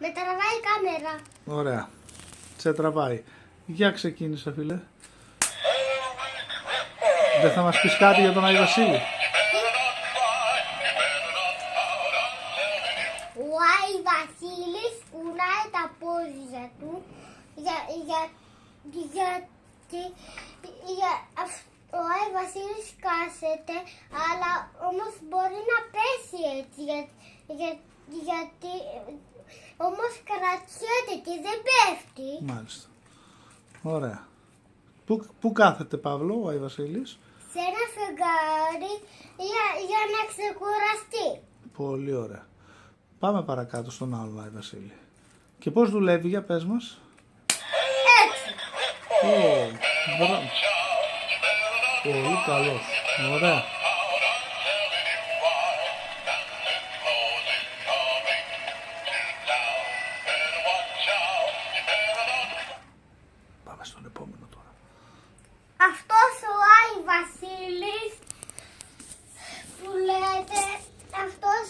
Με τραβάει η κάμερα. Ωραία. Σε τραβάει. Για ξεκίνησε, φίλε. Δεν θα μας πεις κάτι για τον Άι Βασίλη? Ο Άι Βασίλης κουνάει τα πόδια του ο Άι Βασίλης κάθεται, αλλά όμως μπορεί να πέσει έτσι γιατί όμως κρατιέται και δεν πέφτει. Μάλιστα. Ωραία. Πού κάθεται, Παύλο, ο Άι Βασίλης? Σε ένα φεγγάρι για να ξεκουραστεί. Πολύ ωραία. Πάμε παρακάτω στον άλλο Άι Βασίλη. Και πώς δουλεύει, για πες μας? Έτσι. Μπράβο. Πολύ καλός. Ωραία. Πάμε στον επόμενο τώρα. Αυτός ο Άι Βασίλης που λέτε, αυτός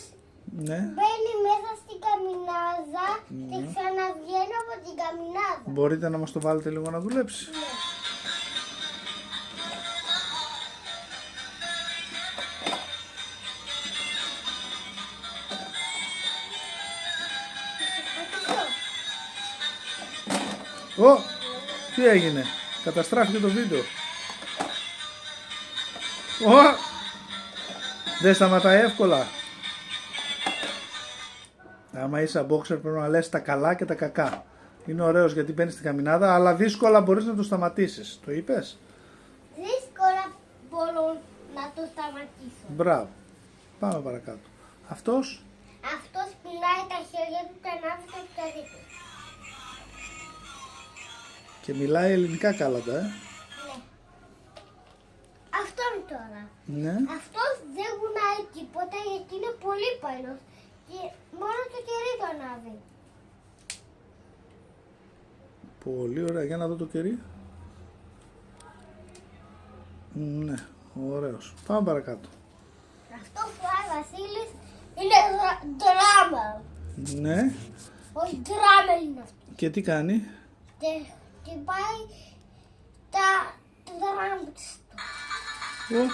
Ναι. μπαίνει μέσα στην καμινάδα και ξαναβγαίνει από την καμινάδα. Μπορείτε να μας το βάλετε λίγο να δουλέψει? Ω! Τι έγινε? Καταστράφηκε το βίντεο. Ω! Δεν σταματάει εύκολα. Άμα είσαι boxer πρέπει να λες τα καλά και τα κακά. Είναι ωραίος γιατί μπαίνεις στην καμινάδα, αλλά δύσκολα μπορείς να το σταματήσεις. Το είπες? Δύσκολα μπορώ να το σταματήσω. Μπράβο. Πάμε παρακάτω. Αυτός? Αυτός πουλάει τα χέρια του και ανάβει το παιδί του. Και μιλάει ελληνικά κάλαντα, Ναι. Αυτόν τώρα. Ναι. Αυτός δεν γουνάει τίποτα γιατί είναι πολύ παλιός και μόνο το κερί το ανάβει. Πολύ ωραία. Για να δω το κερί. Ναι. Ωραίος. Πάμε παρακάτω. Αυτός ο Άι Βασίλης είναι ντράμερ. Ναι. Όχι ντράμερ είναι αυτό. Και τι κάνει? Και πάει τα δράμπτς του. Ω.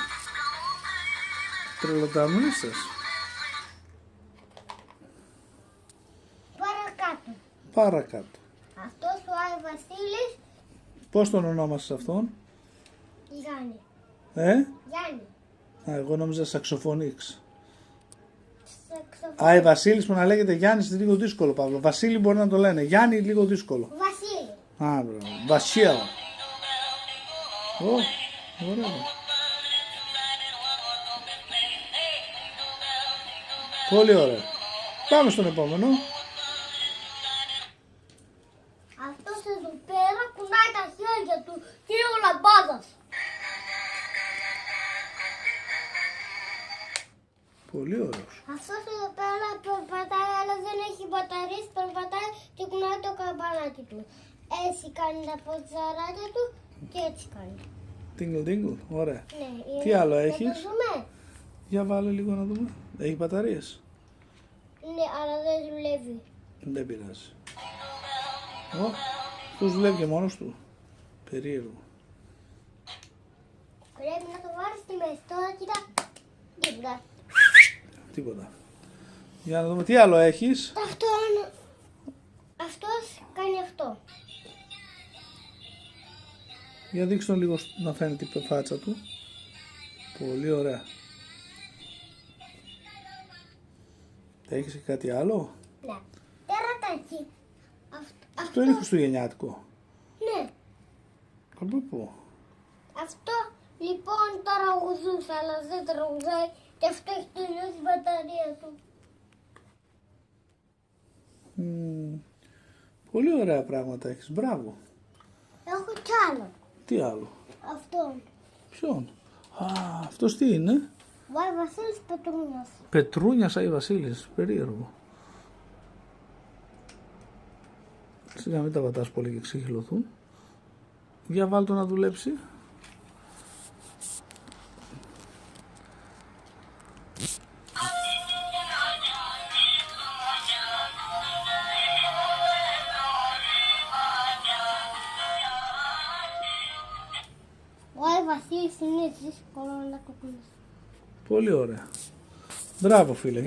Τρελοταμίσας. Παρακάτω. Παρακάτω. Αυτός ο Άι Βασίλης Πώς τον ονόμασες αυτόν? Γιάννη. Γιάννη. Α, εγώ νόμιζα σαξοφωνίξ. Σαξοφωνί. Άι Βασίλης που να λέγεται Γιάννης είναι λίγο δύσκολο, Παύλο. Βασίλη μπορεί να το λένε. Γιάννη λίγο δύσκολο. Βασίλη. Α, μπράβο. Βασίλ. Ω, ωραία. Πολύ ωραία. Πάμε στον επόμενο. Αυτός εδώ πέρα κουνάει τα χέρια του και είναι ο λαμπάδας. Πολύ ωραίος. Αυτός εδώ πέρα περπατάει αλλά δεν έχει μπαταρίες, περπατάει και κουνάει το καμπανάκι του. Έτσι κάνει τα ποτσαράκια του και έτσι κάνει. Τίγκλ, τίγκλ. Ωραία. Ναι, Τι άλλο να έχεις? το δούμε. Για βάλε λίγο να δούμε. Έχει μπαταρίες? Ναι, αλλά δεν δουλεύει. Δεν πειράζει. Ω, αυτός δουλεύει και μόνος του. Περίεργο. Πρέπει να το βάλεις στη μέση. Τώρα κοίτα. Κοίτα. Τίποτα. Για να δούμε τι άλλο έχεις. Αυτός κάνει αυτό. Για δείξτε τον λίγο να φαίνεται η φάτσα του. Πολύ ωραία. Έχεις και κάτι άλλο? Ναι. Τερατάκι. Αυτό είναι χριστουγεννιάτικο. Ναι. Από πού? Αυτό λοιπόν τραγουδούσε, αλλά δεν τραγουδάει και αυτό έχει τελειώσει η μπαταρία του. Πολύ ωραία πράγματα έχεις. Μπράβο. Έχω κι άλλο. Τι άλλο? Αυτόν. Ποιον? Α, αυτός τι είναι? Ο Άι Βασίλης Πετρούνιας. Πετρούνιας Άι Βασίλης. Περίεργο. Σιγά μην τα πατάς πολύ και ξεχυλωθούν. Για βάλ' το να δουλέψει. βαθύ είναι δύσκολο να το κουνείς. Πολύ ωραία. Μπράβο φίλε.